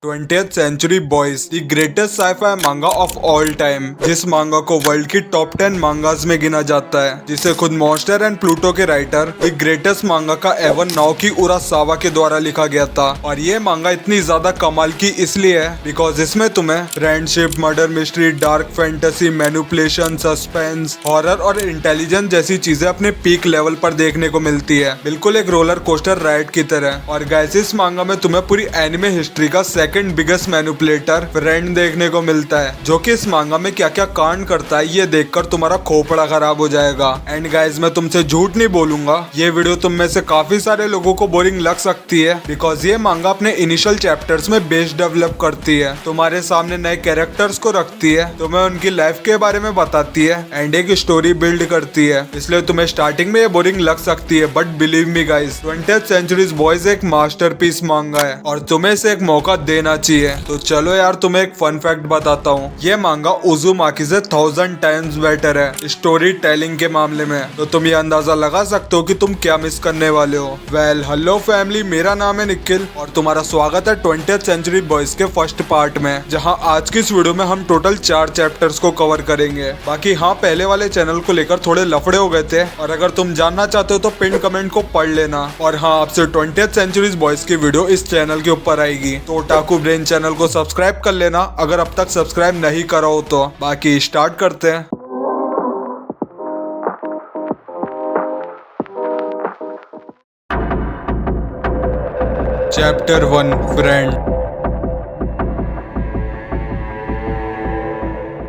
20th century boys the greatest scifi manga of all time. जिस manga को world की top 10 मांगास में गिना जाता है, जिसे खुद मॉन्स्टर एंड प्लूटो के राइटर द ग्रेटेस्ट मांगा का एवन नाओकी उरासावा के द्वारा लिखा गया था। और ये मांगा इतनी ज्यादा कमाल की इसलिए है बिकॉज इसमें तुम्हें friendship, murder mystery, dark fantasy, manipulation, suspense, horror और इंटेलिजेंस जैसी चीजें अपने पीक लेवल पर देखने को मिलती है, बिल्कुल एक रोलर कोस्टर राइड की तरह। और गाइस, इस मांगा में तुम्हें पूरी एनिमे हिस्ट्री का सेकंड बिगेस्ट मैनिपुलेटर फ्रेंड देखने को मिलता है, जो कि इस मांगा में क्या क्या कांड करता है ये देखकर तुम्हारा खोपड़ा खराब हो जाएगा। एंड गाइस, मैं तुमसे झूठ नहीं बोलूंगा, ये वीडियो तुम में से काफी सारे लोगों को बोरिंग लग सकती है बिकॉज ये मांगा अपने इनिशियल चैप्टर्स में बेस डेवलप करती है, तुम्हारे सामने नए कैरेक्टर्स को रखती है, तुम्हें उनकी लाइफ के बारे में बताती है एंड एक स्टोरी बिल्ड करती है। इसलिए तुम्हें स्टार्टिंग में ये बोरिंग लग सकती है, but believe me guys, 20th century's boys एक मास्टरपीस मांगा है और तुम्हें इसे एक मौका देना चाहिए। तो चलो यार, तुम्हें एक फन फैक्ट बताता हूँ। ये मांगा उज़ुमाकी से 1000 टाइम्स बेटर है स्टोरी टेलिंग के मामले में। तो तुम ये अंदाजा लगा सकते हो कि तुम क्या मिस करने वाले हो। वेल, हेलो फैमिली, मेरा नाम है निखिल और तुम्हारा स्वागत है 20th सेंचुरी बॉयज के फर्स्ट पार्ट में, जहाँ आज की इस वीडियो में हम टोटल 4 चैप्टर्स को कवर करेंगे। बाकी हाँ, पहले वाले चैनल को लेकर थोड़े लफड़े हो गए थे और अगर तुम जानना चाहते हो तो पिन कमेंट को पढ़ लेना। और हाँ, आपसे 20th सेंचुरीज बॉयज की वीडियो इस चैनल के ऊपर आएगी, तो टाकू ब्रेन चैनल को सब्सक्राइब कर लेना अगर अब तक सब्सक्राइब नहीं करा हो तो। बाकी स्टार्ट करते हैं। Chapter 1, friend.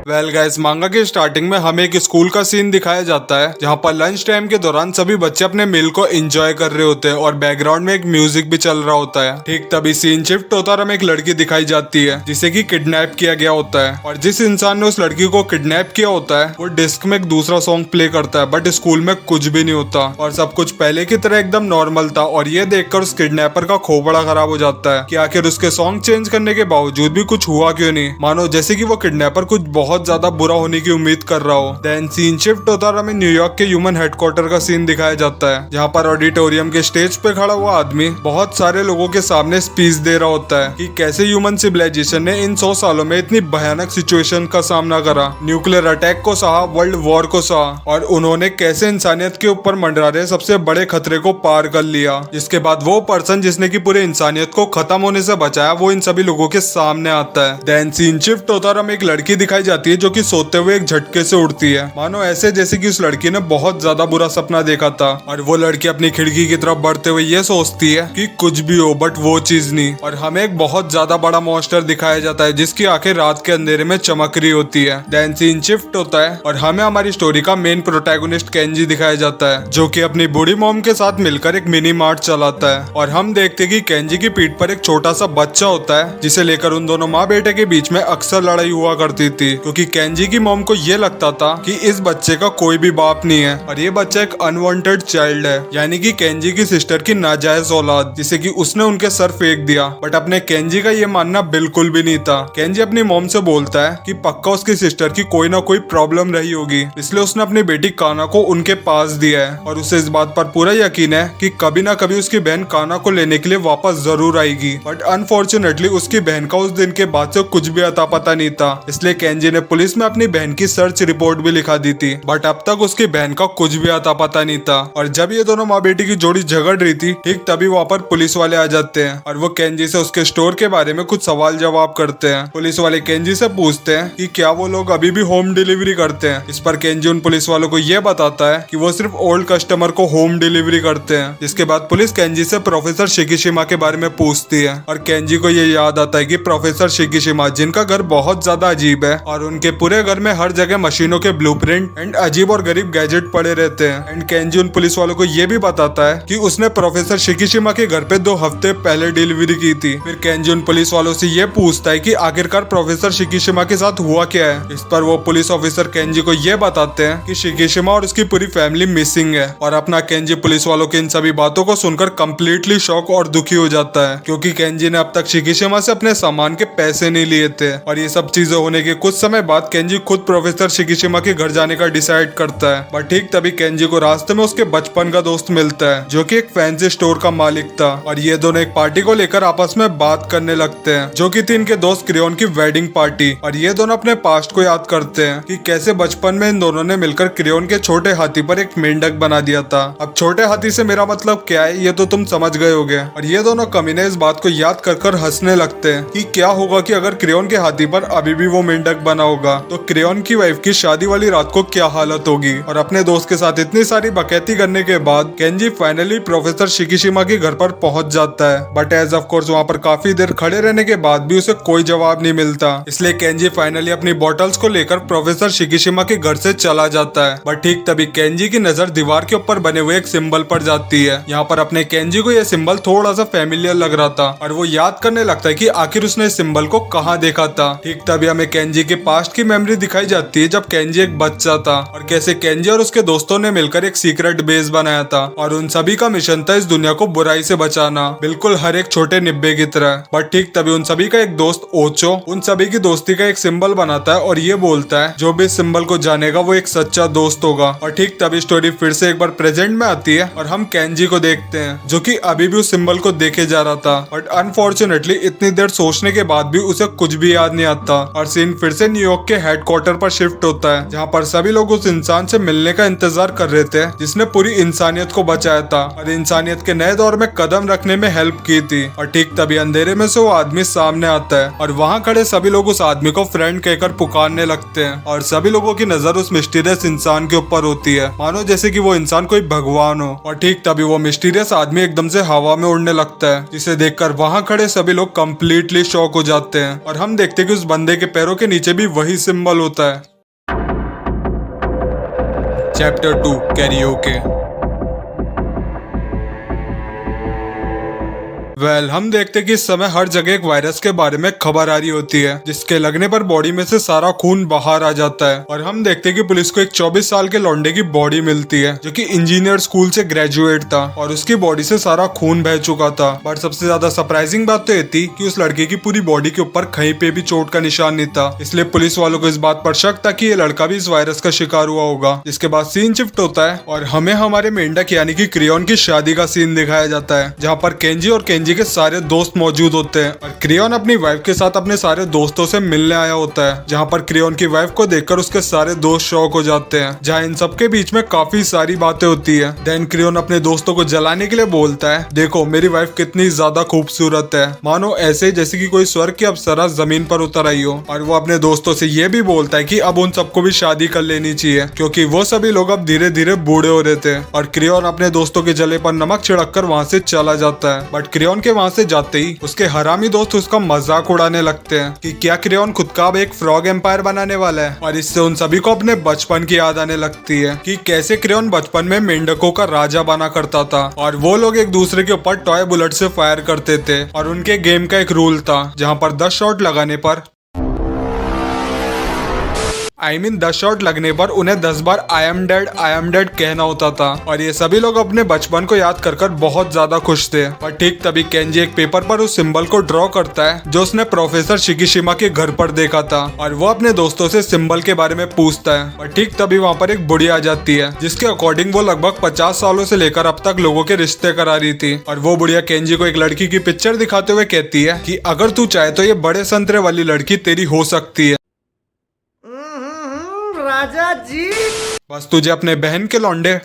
वेल गाइस, मांगा की स्टार्टिंग में हमें एक स्कूल का सीन दिखाया जाता है जहाँ पर लंच टाइम के दौरान सभी बच्चे अपने मील को एंजॉय कर रहे होते हैं और बैकग्राउंड में एक म्यूजिक भी चल रहा होता है। ठीक तभी सीन शिफ्ट होता और हमें एक लड़की दिखाई जाती है जिसे कि किडनैप किया गया होता है। और जिस इंसान ने उस लड़की को किडनैप किया होता है वो डिस्क में एक दूसरा सॉन्ग प्ले करता है, बट स्कूल में कुछ भी नहीं होता और सब कुछ पहले की तरह एकदम नॉर्मल था। और ये देखकर उस किडनैपर का खोपड़ा खराब हो जाता है कि आखिर उसके सॉन्ग चेंज करने के बावजूद भी कुछ हुआ क्यों नहीं, मानो जैसे कि वो किडनैपर कुछ बहुत ज्यादा बुरा होने की उम्मीद कर रहा हो। देन सीन शिफ्ट होता और हमें न्यूयॉर्क के ह्यूमन हेडक्वार्टर का सीन दिखाया जाता है जहाँ पर ऑडिटोरियम के स्टेज पे खड़ा हुआ आदमी बहुत सारे लोगों के सामने स्पीच दे रहा होता है कि कैसे ह्यूमन सिविलाइजेशन ने इन 100 सालों में इतनी भयानक सिचुएशन का सामना करा, न्यूक्लियर अटैक को सहा, वर्ल्ड वॉर को सहा और उन्होंने कैसे इंसानियत के ऊपर मंडरा रहे सबसे बड़े खतरे को पार कर लिया। जिसके बाद वो पर्सन जिसने की पूरी इंसानियत को खत्म होने से बचाया वो इन सभी लोगों के सामने आता है। देन सीन शिफ्ट होता और हमें एक लड़की दिखाई जाती है जो कि सोते हुए एक झटके से उठती है, मानो ऐसे जैसे कि उस लड़की ने बहुत ज्यादा बुरा सपना देखा था। और वो लड़की अपनी खिड़की की तरफ बढ़ते हुए ये सोचती है कि कुछ भी हो बट वो चीज नहीं। और हमें एक बहुत ज्यादा बड़ा मॉन्स्टर दिखाया जाता है जिसकी आंखें रात के अंधेरे में चमक रही होती है। देन सीन शिफ्ट होता है और हमें हमारी स्टोरी का मेन प्रोटैगोनिस्ट केंजी दिखाया जाता है जो कि अपनी बूढ़ी मॉम के साथ मिलकर एक मिनी मार्ट चलाता है। और हम देखते हैं कि केंजी की पीठ पर एक छोटा सा बच्चा होता है जिसे लेकर उन दोनों माँ बेटे के बीच में अक्सर लड़ाई हुआ करती थी, क्योंकि केंजी की मॉम को ये लगता था कि इस बच्चे का कोई भी बाप नहीं है और ये बच्चा एक अनवांटेड चाइल्ड है, यानी कि केंजी की सिस्टर की नाजायज औलाद, जिसे कि उसने उनके सर फेंक दिया। बट अपने केंजी का ये मानना बिल्कुल भी नहीं था। केंजी अपनी मॉम से बोलता है कि पक्का उसकी सिस्टर की कोई ना कोई प्रॉब्लम रही होगी, इसलिए उसने अपनी बेटी काना को उनके पास दिया है और उसे इस बात पर पूरा यकीन है कि कभी ना कभी उसकी बहन काना को लेने के लिए वापस जरूर आएगी। बट अनफॉर्चुनेटली उसकी बहन का उस दिन के बाद से कुछ भी अता पता नहीं था, इसलिए केंजी ने पुलिस में अपनी बहन की सर्च रिपोर्ट भी लिखा दी थी। बट अब तक उसकी बहन का कुछ भी अता पता नहीं था। और जब ये दोनों माँ बेटी की जोड़ी झगड़ रही थी, ठीक तभी वहाँ पर पुलिस वाले आ जाते हैं और वो केंजी से उसके स्टोर के बारे में कुछ सवाल जवाब करते हैं। पुलिस वाले केंजी से पूछते हैं कि क्या वो लोग अभी भी होम डिलीवरी करते हैं। इस पर केंजी उन पुलिस वालों को ये बताता है कि वो सिर्फ ओल्ड कस्टमर को होम डिलीवरी करते हैं। जिसके बाद पुलिस केंजी से प्रोफेसर शिकिशिमा के बारे में पूछती है और केंजी को ये याद आता है कि प्रोफेसर शिकिशिमा, जिनका घर बहुत ज्यादा अजीब है और उनके पूरे घर में हर जगह मशीनों के ब्लूप्रिंट एंड अजीब और गरीब गैजेट पड़े रहते हैं। एंड केंजी उन पुलिस वालों को ये भी बताता है कि उसने प्रोफेसर शिकिशिमा के घर पे 2 हफ्ते पहले डिलीवरी की थी। फिर केंजी उन पुलिस वालों से ये पूछता है कि आखिरकार प्रोफेसर शिकिशिमा के साथ हुआ क्या है। इस पर वो पुलिस ऑफिसर केंजी को ये बताते हैं कि शिकिशिमा और उसकी पूरी फैमिली मिसिंग है। और अपना केंजी पुलिस वालों की इन सभी बातों को सुनकर कम्प्लीटली शॉक और दुखी हो जाता है, क्योंकि केंजी ने अब तक शिकिशिमा से अपने सामान के पैसे नहीं लिए थे। और ये सब चीजें होने के कुछ समय बाद केंजी खुद प्रोफेसर शिकिशिमा के घर जाने का डिसाइड करता है। बट ठीक तभी केंजी को रास्ते में उसके बचपन का दोस्त मिलता है जो कि एक फैंसी स्टोर का मालिक था और ये दोनों एक पार्टी को लेकर आपस में बात करने लगते हैं जो कि थी इनके दोस्त क्रियोन की वेडिंग पार्टी। और ये दोनों अपने पास्ट को याद करते हैं कि कैसे बचपन में इन दोनों ने मिलकर क्रियोन के छोटे हाथी पर एक मेंढक बना दिया था। अब छोटे हाथी से मेरा मतलब क्या है ये तो तुम समझ गए होगे। और ये दोनों कमीने इस बात को याद कर हंसने लगते हैं कि क्या होगा कि अगर क्रियोन के हाथी पर अभी भी वो मेंढक बना होगा तो क्रियोन की वाइफ की शादी वाली रात को क्या हालत होगी। और अपने दोस्त के साथ इतनी सारी बकैती करने के बाद केंजी फाइनली प्रोफेसर शिकिशिमा के घर पर पहुंच जाता है। बट एज ऑफ कोर्स वहाँ पर काफी देर खड़े रहने के बाद भी उसे कोई जवाब नहीं मिलता, इसलिए केंजी फाइनली अपनी बॉटल्स को लेकर प्रोफेसर शिकिशिमा के घर से चला जाता है। बट ठीक तभी केंजी की नजर दीवार के ऊपर बने हुए एक सिंबल पर जाती है। यहाँ पर अपने केंजी को यह सिंबल थोड़ा सा फेमिलियर लग रहा था और वो याद करने लगता है कि आखिर उसने इस सिंबल को कहाँ देखा था। ठीक तभी हमें केंजी के पास्ट की मेमोरी दिखाई जाती है जब केंजी एक बच्चा था और कैसे केंजी और उसके दोस्तों ने मिलकर एक सीक्रेट बेस बनाया था और उन सभी का मिशन था इस दुनिया को बुराई से बचाना, बिल्कुल हर एक छोटे निब्बे की तरह। बट ठीक तभी उन सभी का एक दोस्त ओचो उन सभी की दोस्ती का एक सिंबल बनाता है और ये बोलता है जो भी इस सिंबल को जानेगा वो एक सच्चा दोस्त होगा। और ठीक तभी स्टोरी फिर से एक बार प्रेजेंट में आती है और हम केंजी को देखते हैं जो कि अभी भी उस सिंबल को देखे जा रहा था। बट अनफॉर्चुनेटली इतनी देर सोचने के बाद भी उसे कुछ भी याद नहीं आता और सीन फिर से न्यूयॉर्क के हेडक्वार्टर पर शिफ्ट होता है जहाँ पर सभी लोग उस इंसान से मिलने का इंतजार कर रहे थे जिसने पूरी इंसानियत को बचाया था और इंसानियत के नए दौर में कदम रखने में हेल्प की थी। और ठीक तभी अंधेरे में से वो आदमी सामने आता है और वहाँ खड़े सभी लोग उस आदमी को फ्रेंड कहकर पुकारने लगते हैं और सभी लोगों की नजर उस मिस्टीरियस इंसान के ऊपर होती है मानो जैसे कि वो इंसान कोई भगवान हो। और ठीक तभी वो मिस्टीरियस आदमी एकदम से हवा में उड़ने लगता है जिसे देखकर वहाँ खड़े सभी लोग कम्प्लीटली शॉक हो जाते हैं और हम देखते हैं कि उस बंदे के पैरों के नीचे भी वही सिंबल होता है। Chapter 2 karaoke. हम देखते कि इस समय हर जगह एक वायरस के बारे में खबर आ रही होती है जिसके लगने पर बॉडी में से सारा खून बाहर आ जाता है। और हम देखते कि पुलिस को एक 24 साल के लौंडे की बॉडी मिलती है जो कि इंजीनियर स्कूल से ग्रेजुएट था और उसकी बॉडी से सारा खून बह चुका था। बट सबसे ज्यादा सरप्राइजिंग बात तो ये थी कि उस लड़के की पूरी बॉडी के ऊपर कहीं पे भी चोट का निशान नहीं था, इसलिए पुलिस वालों को इस बात पर शक था कि ये लड़का भी इस वायरस का शिकार हुआ होगा। जिसके बाद सीन शिफ्ट होता है और हमें हमारे मेंढक यानी कि क्रियोन की शादी का सीन दिखाया जाता है जहाँ पर केंजी और केंजी के सारे दोस्त मौजूद होते हैं और क्रियोन अपनी वाइफ के साथ अपने सारे दोस्तों से मिलने आया होता है जहाँ पर क्रियोन की वाइफ को देखकर उसके सारे दोस्त शॉक हो जाते हैं जहाँ इन सबके बीच में काफी सारी बातें होती है। देन क्रियोन अपने दोस्तों को जलाने के लिए बोलता है देखो मेरी वाइफ कितनी ज्यादा खूबसूरत है, मानो ऐसे जैसे कि कोई स्वर्ग की अप्सरा जमीन पर उतर आई हो। और वो अपने दोस्तों से ये भी बोलता है कि अब उन सबको भी शादी कर लेनी चाहिए क्योंकि वो सभी लोग अब धीरे धीरे बूढ़े हो रहे थे। और क्रियोन अपने दोस्तों के जले पर नमक छिड़क कर वहाँ से चला जाता है। बट क्रियोन के वहाँ से जाते ही उसके हरामी दोस्त उसका मजाक उड़ाने लगते हैं कि क्या क्रियोन खुद का अब एक फ्रॉग एम्पायर बनाने वाला है। और इससे उन सभी को अपने बचपन की याद आने लगती है कि कैसे क्रियोन बचपन में मेंढकों का राजा बना करता था और वो लोग एक दूसरे के ऊपर टॉय बुलेट से फायर करते थे। और उनके गेम का एक रूल था जहाँ पर 10 शॉट लगाने पर 10 शॉट लगने पर उन्हें 10 बार आई एम डेड कहना होता था। और ये सभी लोग अपने बचपन को याद कर बहुत ज्यादा खुश थे। और ठीक तभी केंजी एक पेपर पर उस सिंबल को ड्रॉ करता है जो उसने प्रोफेसर शिकिशिमा के घर पर देखा था और वो अपने दोस्तों से सिंबल के बारे में पूछता है। और ठीक तभी वहाँ पर एक बुढ़िया आ जाती है जिसके अकॉर्डिंग वो लगभग 50 सालों से लेकर अब तक लोगों के रिश्ते करा रही थी। और वो बुढ़िया केंजी को एक लड़की की पिक्चर दिखाते हुए कहती है कि अगर तू चाहे तो ये बड़े संतरे वाली लड़की तेरी हो सकती है, राजा जी। बस तुझे अपने बहन के लौंडे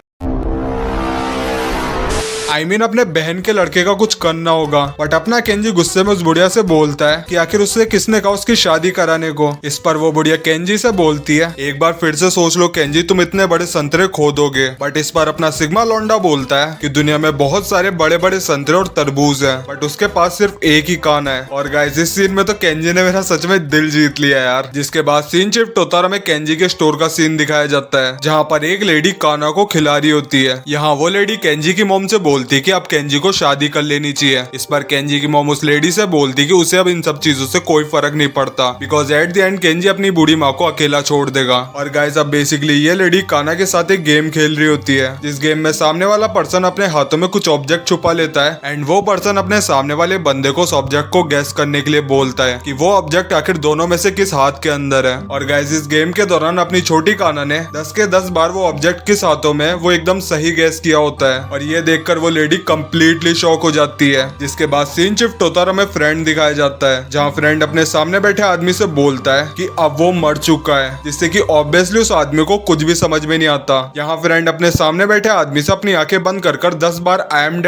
अपने बहन के लड़के का कुछ करना होगा। बट अपना केंजी गुस्से में उस बुढ़िया से बोलता है कि आखिर उससे किसने कहा उसकी शादी कराने को। इस पर वो बुढ़िया केंजी से बोलती है एक बार फिर से सोच लो केंजी, तुम इतने बड़े संतरे खो दोगे। बट इस बार अपना सिग्मा लौंडा बोलता है कि दुनिया में बहुत सारे बड़े बड़े संतरे और तरबूज हैं बट उसके पास सिर्फ एक ही कान है। और गाइस इस सीन में तो केंजी ने मेरा सच में दिल जीत लिया यार। जिसके बाद सीन शिफ्ट होता और हमें केंजी के स्टोर का सीन दिखाया जाता है जहाँ पर एक लेडी काना को खिला रही होती है। यहाँ वो लेडी केंजी की मोम से बोलती बोलती है कि अब केंजी को शादी कर लेनी चाहिए। इस पर केंजी की मॉम उस लेडी से बोलती कि उसे अब इन सब चीजों से कोई फर्क नहीं पड़ता, because at the end Kenji अपनी बूढ़ी माँ को अकेला छोड़ देगा। और गाइस अब बेसिकली ये लेडी काना के साथ एक गेम खेल रही होती है, जिस गेम में सामने वाला पर्सन अपने हाथों में कुछ ऑब्जेक्ट छुपा लेता है एंड वो पर्सन अपने सामने वाले बंदे को उस ऑब्जेक्ट को गैस करने के लिए बोलता है कि वो ऑब्जेक्ट आखिर दोनों में से किस हाथ के अंदर है। और गाइस इस गेम के दौरान अपनी छोटी काना ने 10 के 10 बार वो ऑब्जेक्ट किस हाथों में वो एकदम सही गैस किया होता है। और ये देखकर वो लेडी कंप्लीटली शॉक हो जाती है। जिसके बाद सीन शिफ्ट होता और हमें फ्रेंड दिखाया जाता है, जहाँ फ्रेंड अपने सामने बैठे आदमी से बोलता है कि अब वो मर चुका है, जिससे कि ऑब्वियसली उस आदमी को कुछ भी समझ में नहीं आता। यहाँ फ्रेंड अपने सामने बैठे आदमी से अपनी आंखें बंद कर 10 बार आई एम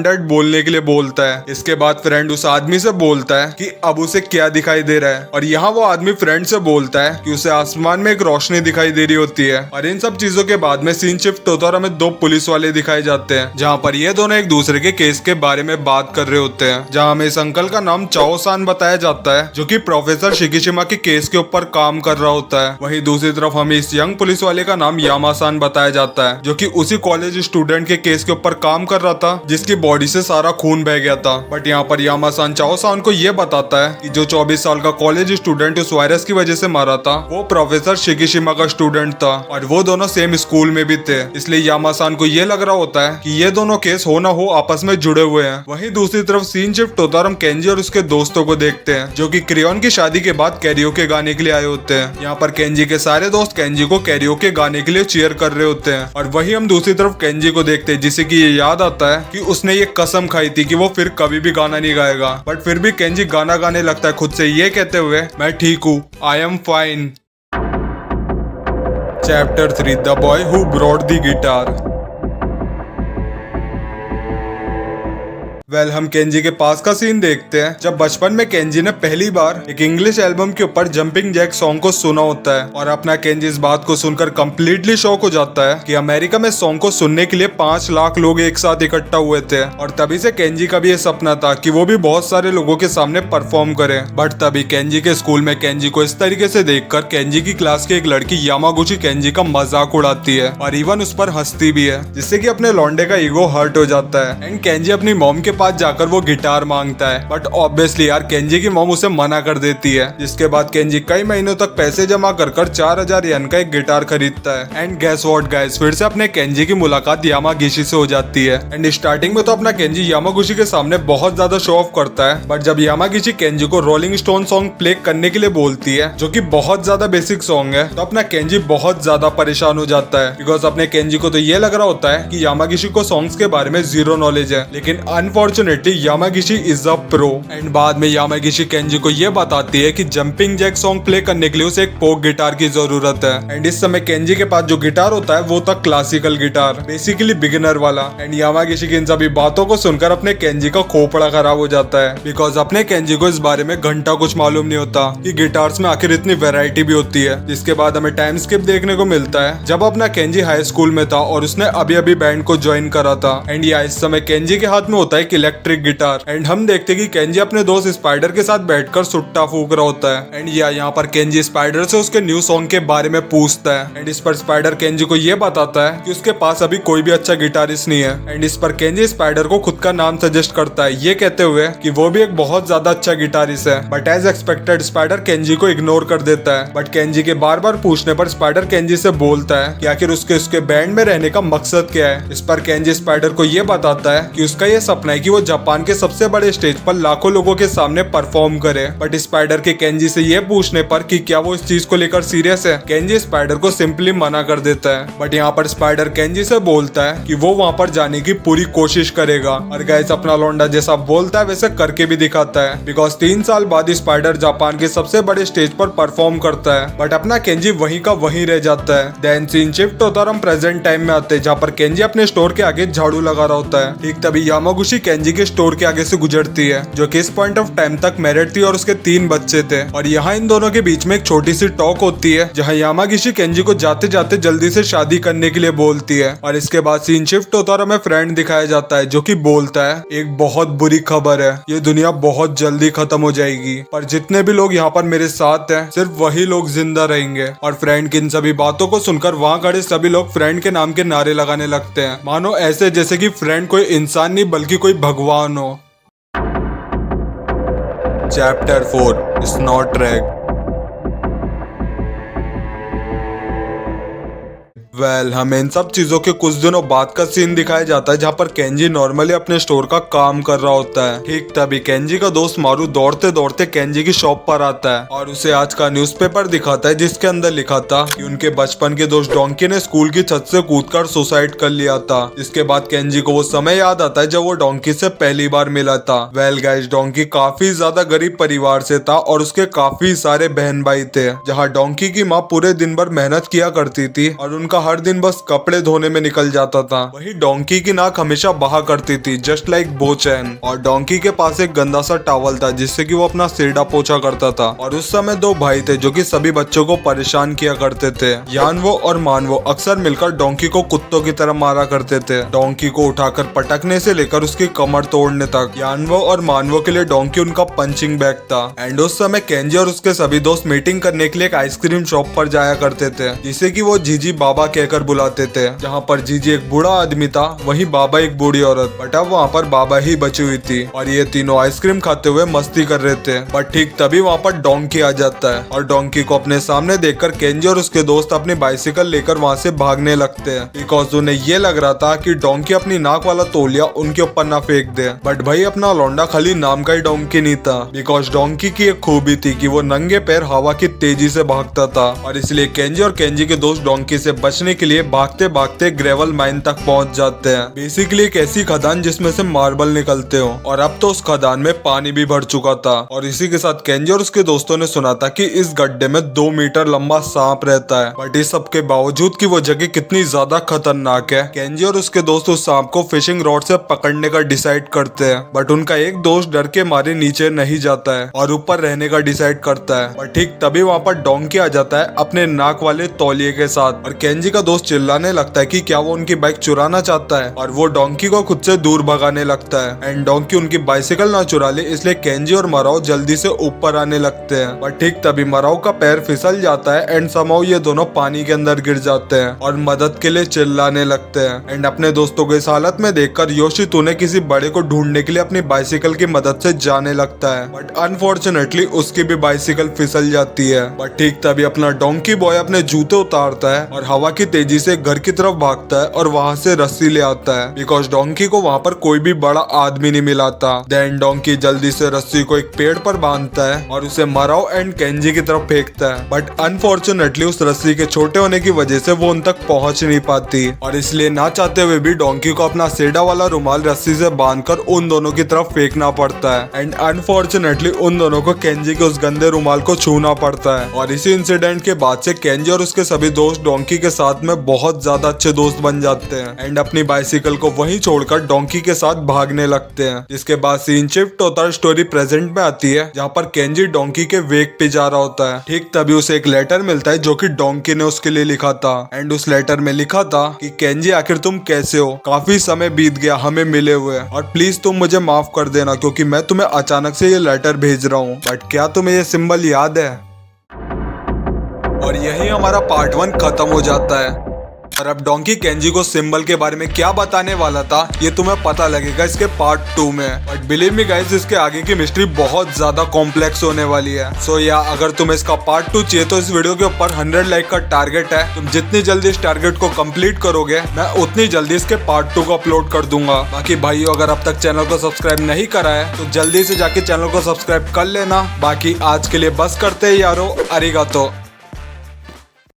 डेड बोलने के लिए बोलता है। इसके बाद फ्रेंड उस आदमी से बोलता है कि अब उसे क्या दिखाई दे रहा है। और यहाँ वो आदमी फ्रेंड से बोलता है कि उसे आसमान में एक रोशनी दिखाई दे रही होती है। और इन सब चीजों के बाद में सीन शिफ्ट होता और हमें 2 पुलिस वाले दिखाए जाते हैं, जहाँ पर ये दोनों एक दूसरे के केस के बारे में बात कर रहे होते हैं। जहाँ हमें इस अंकल का नाम चाओ सान बताया जाता है, जो कि प्रोफेसर शिकिशिमा के केस के ऊपर काम कर रहा होता है। वहीं दूसरी तरफ हमें इस यंग पुलिस वाले का नाम यामा सान बताया जाता है, जो कि उसी कॉलेज स्टूडेंट के केस के ऊपर काम कर रहा था, जिसकी बॉडी से सारा खून बह गया था। बट यहाँ पर यामा सान चाओ सान को ये बताता है कि जो 24 साल का कॉलेज स्टूडेंट उस वायरस की वजह से मारा था, वो प्रोफेसर शिकिशिमा का स्टूडेंट था और वो दोनों सेम स्कूल में भी थे। इसलिए यामा सान को ये लग रहा होता है कि ये दोनों केस हो ना हो आपस में जुड़े हुए हैं। वहीं दूसरी तरफ सीन शिफ्ट होता और हम केंजी और उसके दोस्तों को देखते हैं, जो कि क्रेयॉन की शादी के बाद कैरियोके गाने के लिए आए होते हैं। यहाँ पर केंजी के सारे दोस्त केंजी को कैरियोके गाने के लिए चीयर कर रहे होते हैं। और वही हम दूसरी तरफ केंजी को देखते हैं, जिसे कि ये याद आता है कि उसने ये कसम खाई थी कि वो फिर कभी भी गाना नहीं गाएगा। बट फिर भी केंजी गाना गाने लगता है खुद से, ये कहते हुए मैं ठीक हूँ, I am fine. Chapter 3 the boy who brought the guitar. हम केंजी के पास का सीन देखते हैं, जब बचपन में केंजी ने पहली बार एक इंग्लिश एल्बम के ऊपर जंपिंग जैक सॉन्ग को सुना होता है। और अपना केंजी इस बात को सुनकर कंप्लीटली शॉक हो जाता है कि अमेरिका में सॉन्ग को सुनने के लिए 5 लाख लोग एक साथ इकट्ठा हुए थे। और तभी से केंजी का भी ये सपना था कि वो भी बहुत सारे लोगों के सामने परफॉर्म करे। बट तभी केंजी के स्कूल में केंजी को इस तरीके से देखकर केंजी की क्लास की एक लड़की यामागुची केंजी का मजाक उड़ाती है और इवन उस पर हंसती भी है, जिससे कि अपने लौंडे का ईगो हर्ट हो जाता है। एंड केंजी अपनी मॉम के पास जाकर वो गिटार मांगता है, बट ऑब्वियसली यार केंजी की मॉम उसे मना कर देती है। जिसके बाद केंजी कई महीनों तक पैसे जमा कर 4000 येन का एक गिटार खरीदता है। एंड गेस व्हाट गाइस, फिर से अपने केंजी की मुलाकात यामागिशी से हो जाती है। एंड स्टार्टिंग में तो अपना केंजी यामागुची के सामने बहुत ज्यादा शो ऑफ करता है, बट जब यामागिची केंजी को रोलिंग स्टोन सॉन्ग प्ले करने के लिए बोलती है, जो कि बहुत ज्यादा बेसिक सॉन्ग है, तो अपना केंजी बहुत ज्यादा परेशान हो जाता है। बिकॉज अपने केंजी को तो ये लग रहा होता है कि यामागिशी को सॉन्ग्स के बारे में जीरो नॉलेज है, लेकिन unfortunately Yamagishi is a pro. And बाद में यामागिशी केंजी को ये बताती है कि जंपिंग जैक सॉन्ग प्ले करने के लिए उसे एक पोक गिटार की जरूरत है। एंड इस समय केंजी के पास जो गिटार होता है वो था क्लासिकल गिटार, बेसिकली बिगिनर वाला। एंड यामागिशी की इन सभी बातों को सुनकर अपने केंजी का खोपड़ा खराब हो जाता है, बिकॉज अपने केंजी को इस बारे में घंटा कुछ मालूम नहीं होता कि गिटार्स में आखिर इतनी वेराइटी भी होती है। जिसके बाद हमें टाइम स्किप देखने को मिलता है, जब अपना केंजी हाई स्कूल में था और उसने अभी अभी बैंड को ज्वाइन करा था। एंड या इस समय केंजी के हाथ में होता है इलेक्ट्रिक गिटार। एंड हम देखते कि केंजी अपने दोस्त स्पाइडर के साथ बैठकर सुट्टा फूक रहा होता है। एंड यहाँ पर केंजी स्पाइडर से उसके न्यू सॉन्ग के बारे में पूछता है। एंड इस पर स्पाइडर केंजी को ये बताता है कि उसके पास अभी कोई भी अच्छा गिटारिस्ट नहीं है। एंड इस पर केंजी स्पाइडर को खुद का नाम सजेस्ट करता है, ये कहते हुए कि वो भी एक बहुत ज्यादा अच्छा गिटारिस्ट है। But as expected spider Kenji को इग्नोर कर देता है। बट केंजी के बार बार पूछने पर स्पाइडर केंजी से बोलता है कि आखिर उसके बैंड में रहने का मकसद क्या है। इस पर केंजी स्पाइडर को ये बताता है कि उसका ये सपना है कि वो जापान के सबसे बड़े स्टेज पर लाखों लोगों के सामने परफॉर्म करे। बट स्पाइडर के केंजी से ये पूछने पर कि क्या वो इस चीज को लेकर सीरियस है, केंजी स्पाइडर को सिंपली मना कर देता है। बट यहाँ पर स्पाइडर केंजी से बोलता है कि वो वहाँ पर जाने की पूरी कोशिश करेगा। और गाइस अपना लौंडा जैसा बोलता है वैसे करके भी दिखाता है, बिकॉज 3 साल बाद स्पाइडर जापान के सबसे बड़े स्टेज पर परफॉर्म करता है। बट अपना केंजी वहीं का वहीं रह जाता है। देन सीन शिफ्ट होता और हम प्रेजेंट टाइम में आते हैं, जहाँ पर केंजी अपने स्टोर के आगे झाड़ू लगा रहा होता है। ठीक तभी यामागुची केंजी के स्टोर के आगे से गुजरती है, जो कि इस पॉइंट ऑफ टाइम तक मैरिड थी और उसके 3 बच्चे थे। और यहाँ इन दोनों के बीच में एक छोटी सी टॉक होती है, जहाँ यामागिशी केंजी को जाते जाते जल्दी से शादी करने के लिए बोलती है। और इसके बाद सीन शिफ्ट होता और हमें फ्रेंड दिखाया जाता है, जो कि बोलता है एक बहुत बुरी खबर है, ये दुनिया बहुत जल्दी खत्म हो जाएगी, पर जितने भी लोग यहाँ पर मेरे साथ हैं सिर्फ वही लोग जिंदा रहेंगे। और फ्रेंड की इन सभी बातों को सुनकर वहाँ खड़े सभी लोग फ्रेंड के नाम के नारे लगाने लगते हैं, मानो ऐसे जैसे कि फ्रेंड कोई इंसान नहीं बल्कि कोई भगवान हो। चैप्टर 4 स्नॉट्रैक। हमें इन सब चीजों के कुछ दिनों बाद का सीन दिखाया जाता है, जहाँ पर केंजी नॉर्मली अपने स्टोर का काम कर रहा होता है। ठीक तभी केंजी का दोस्त मारू दौड़ते दौड़ते केंजी की शॉप पर आता है और उसे आज का न्यूज़पेपर दिखाता है, जिसके अंदर लिखा था कि उनके बचपन के दोस्त डोंकी ने स्कूल की छत से कूदकर सुसाइड कर लिया था। इसके बाद केंजी को वो समय याद आता है जब वो डोंकी से पहली बार मिला था। गाइस, डोंकी काफी ज्यादा गरीब परिवार से था और उसके काफी सारे बहन भाई थे। जहाँ डोंकी की माँ पूरे दिन भर मेहनत किया करती थी और उनका हर दिन बस कपड़े धोने में निकल जाता था। वही डोंकी की नाक हमेशा बहा करती थी, जस्ट लाइक बोचैन। और डोंकी के पास एक गंदा सा टॉवल था जिससे कि वो अपना सिरडा पोछा करता था। और उस समय 2 भाई थे जो कि सभी बच्चों को परेशान किया करते थे। यानवो और मानवो अक्सर मिलकर डोंकी को कुत्तों की तरह मारा करते थे, डोंकी को उठाकर पटकने से लेकर उसकी कमर तोड़ने तक। यानवो और मानवो के लिए डोंकी उनका पंचिंग बैग था। एंड उस समय केंजी और उसके सभी दोस्त मीटिंग करने के लिए एक आइसक्रीम शॉप पर जाया करते थे, जिसे कि वो जीजी बाबा कहकर बुलाते थे। जहाँ पर जीजी एक बूढ़ा आदमी था, वही बाबा एक बूढ़ी औरत। बट अब वहाँ पर बाबा ही बची हुई थी और ये तीनों आइसक्रीम खाते हुए मस्ती कर रहे थे। बट ठीक तभी वहाँ पर डोंकी आ जाता है और डोंकी को अपने सामने देखकर केंजी और उसके दोस्त अपनी बाइसिकल लेकर वहाँ से भागने लगते हैं, बिकॉज उन्हें ये लग रहा था कि डोंकी अपनी नाक वाला तौलिया उनके ऊपर ना फेंक दे। बट भाई अपना लौंडा खाली नाम का ही डोंकी नहीं था, बिकॉज डोंकी की एक खूबी थी कि वो नंगे पैर हवा की तेजी से भागता था। और इसलिए केंजी और केंजी के दोस्त डोंकी से बचने के लिए भागते भागते ग्रेवल माइन तक पहुंच जाते हैं। बेसिकली एक ऐसी खदान जिसमें से मार्बल निकलते हो। और अब तो उस खदान में पानी भी भर चुका था। और इसी के साथ केंजी और उसके दोस्तों ने सुना था कि इस गड्ढे में 2 मीटर लंबा सांप रहता है। बट इस सब के बावजूद कि वो जगह कितनी ज्यादा खतरनाक है, केंजी और उसके दोस्त उस सांप को फिशिंग रॉड से पकड़ने का डिसाइड करते हैं। बट उनका एक दोस्त डर के मारे नीचे नहीं जाता है और ऊपर रहने का डिसाइड करता है। बट ठीक तभी वहाँ पर डोंकी आ जाता है अपने नाक वाले तौलिए के साथ। और केंजी का दोस्त चिल्लाने लगता है कि क्या वो उनकी बाइक चुराना चाहता है और वो डोंकी को खुद से दूर भगाने लगता है। एंड डोंकी उनकी बाइसिकल ना चुरा ले, इसलिए केंजी और मराओ जल्दी से ऊपर आने लगते हैं। बट ठीक तभी मराओ का पैर फिसल जाता है एंड समाओ ये दोनों पानी के अंदर गिर जाते हैं और मदद के लिए चिल्लाने लगते हैं। एंड अपने दोस्तों को इस हालत में देखकर योशितुने किसी बड़े को ढूंढने के लिए अपनी बाइसिकल की मदद से जाने लगता है। बट अनफॉर्चुनेटली उसकी भी बाइसिकल फिसल जाती है। बट ठीक तभी अपना डोंकी बॉय अपने जूते उतारता है और हवा की तेजी से घर की तरफ भागता है और वहाँ से रस्सी ले आता है, बिकॉज डोंकी को वहाँ पर कोई भी बड़ा आदमी नहीं मिला था। देन डोंकी जल्दी से रस्सी को एक पेड़ पर बांधता है और उसे मराओ एंड केंजी की तरफ फेंकता है। बट अनफॉर्चुनेटली उस रस्सी के छोटे होने की वजह से वो उन तक पहुँच नहीं पाती और इसलिए ना चाहते हुए भी डोंकी को अपना सेडा वाला रुमाल रस्सी से बांधकर उन दोनों की तरफ फेंकना पड़ता है। एंड अनफॉर्चुनेटली उन दोनों को केंजी के उस गंदे रुमाल को छूना पड़ता है। और इसी इंसिडेंट के बाद से केंजी और उसके सभी दोस्त डोंकी के साथ में बहुत ज्यादा अच्छे दोस्त बन जाते हैं एंड अपनी बाइसिकल को वहीं छोड़कर डोंकी के साथ भागने लगते हैं। जिसके बाद सीन शिफ्ट होता है, स्टोरी प्रेजेंट में आती है, जहाँ पर केंजी डोंकी के वेग पे जा रहा होता है। ठीक तभी उसे एक लेटर मिलता है जो कि डोंकी ने उसके लिए लिखा था। एंड उस लेटर में लिखा था कि केंजी आखिर तुम कैसे हो, काफी समय बीत गया हमें मिले हुए और प्लीज तुम मुझे माफ कर देना क्योंकि मैं तुम्हें अचानक से ये लेटर भेज रहा हूँ। बट क्या तुम्हें ये सिंबल याद है? और यही हमारा पार्ट 1 खत्म हो जाता है। और अब डोंकी केंजी को सिंबल के बारे में क्या बताने वाला था ये तुम्हें पता लगेगा इसके पार्ट 2 में। बट बिलीव मी गाइस, इसके आगे की मिस्ट्री बहुत ज्यादा कॉम्प्लेक्स होने वाली है। सो या अगर तुम्हें इसका पार्ट 2 चाहिए तो इस वीडियो के ऊपर 100 लाइक का टारगेट है। तुम जितनी जल्दी इस टारगेट को कंप्लीट करोगे मैं उतनी जल्दी इसके पार्ट 2 को अपलोड कर दूंगा। बाकी भाइयों, अगर अब तक चैनल को सब्सक्राइब नहीं करा है तो जल्दी से जाके चैनल को सब्सक्राइब कर लेना। बाकी आज के लिए बस करते हैं यारो, अरिगातो।